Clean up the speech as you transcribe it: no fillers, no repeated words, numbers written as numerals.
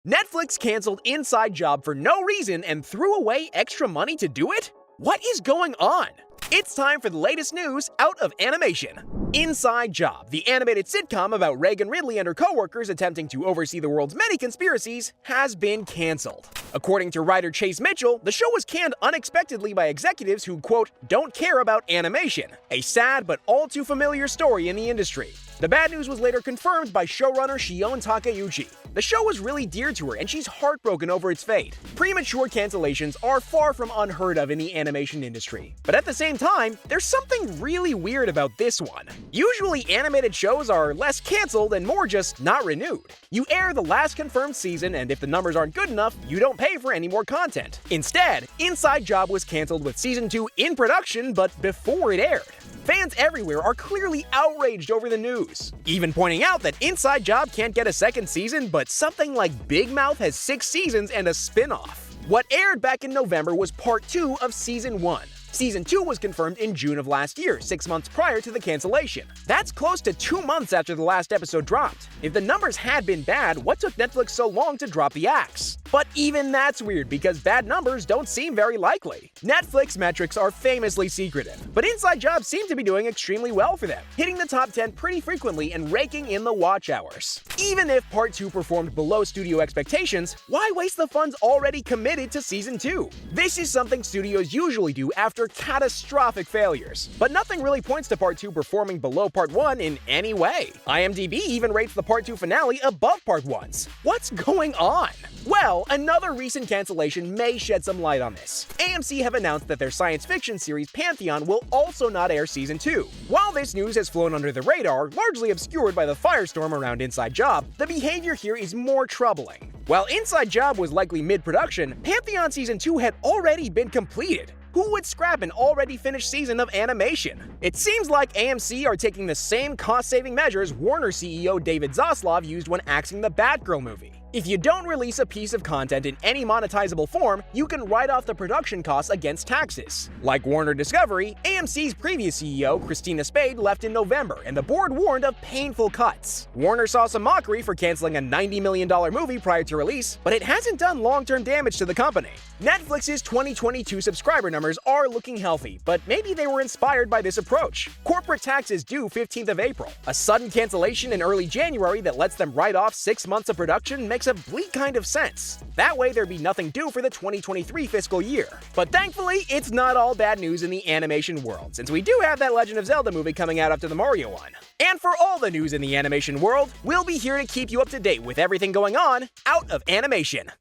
Netflix canceled Inside Job for no reason and threw away extra money to do it? What is going on? It's time for the latest news out of animation. Inside Job, the animated sitcom about Reagan Ridley and her co-workers attempting to oversee the world's many conspiracies, has been canceled. According to writer Chase Mitchell, the show was canned unexpectedly by executives who, quote, don't care about animation, a sad but all too familiar story in the industry. The bad news was later confirmed by showrunner Shion Takeuchi. The show was really dear to her, and she's heartbroken over its fate. Premature cancellations are far from unheard of in the animation industry. But at the same time, there's something really weird about this one. Usually, animated shows are less canceled and more just not renewed. You air the last confirmed season, and if the numbers aren't good enough, you don't pay for any more content. Instead, Inside Job was canceled with Season 2 in production, but before it aired. Fans everywhere are clearly outraged over the news, even pointing out that Inside Job can't get a second season, but something like Big Mouth has 6 seasons and a spin-off. What aired back in November was part 2 of Season 1. Season 2 was confirmed in June of last year, 6 months prior to the cancellation. That's close to 2 months after the last episode dropped. If the numbers had been bad, what took Netflix so long to drop the axe? But even that's weird because bad numbers don't seem very likely. Netflix metrics are famously secretive, but Inside Job seemed to be doing extremely well for them, hitting the top 10 pretty frequently and raking in the watch hours. Even if Part 2 performed below studio expectations, why waste the funds already committed to Season 2? This is something studios usually do after catastrophic failures, but nothing really points to Part 2 performing below Part 1 in any way. IMDb even rates the Part 2 finale above Part 1's. What's going on? Well, another recent cancellation may shed some light on this. AMC have announced that their science fiction series Pantheon will also not air Season 2. While this news has flown under the radar, largely obscured by the firestorm around Inside Job, the behavior here is more troubling. While Inside Job was likely mid-production, Pantheon Season 2 had already been completed. Who would scrap an already finished season of animation? It seems like AMC are taking the same cost-saving measures Warner CEO David Zaslav used when axing the Batgirl movie. If you don't release a piece of content in any monetizable form, you can write off the production costs against taxes. Like Warner Discovery, AMC's previous CEO, Christina Spade, left in November, and the board warned of painful cuts. Warner saw some mockery for canceling a $90 million movie prior to release, but it hasn't done long-term damage to the company. Netflix's 2022 subscriber numbers are looking healthy, but maybe they were inspired by this approach. Corporate tax is due 15th of April. A sudden cancellation in early January that lets them write off 6 months of production makes a bleak kind of sense. That way there'd be nothing due for the 2023 fiscal year. But thankfully, it's not all bad news in the animation world, since we do have that Legend of Zelda movie coming out after the Mario one. And for all the news in the animation world, we'll be here to keep you up to date with everything going on out of animation.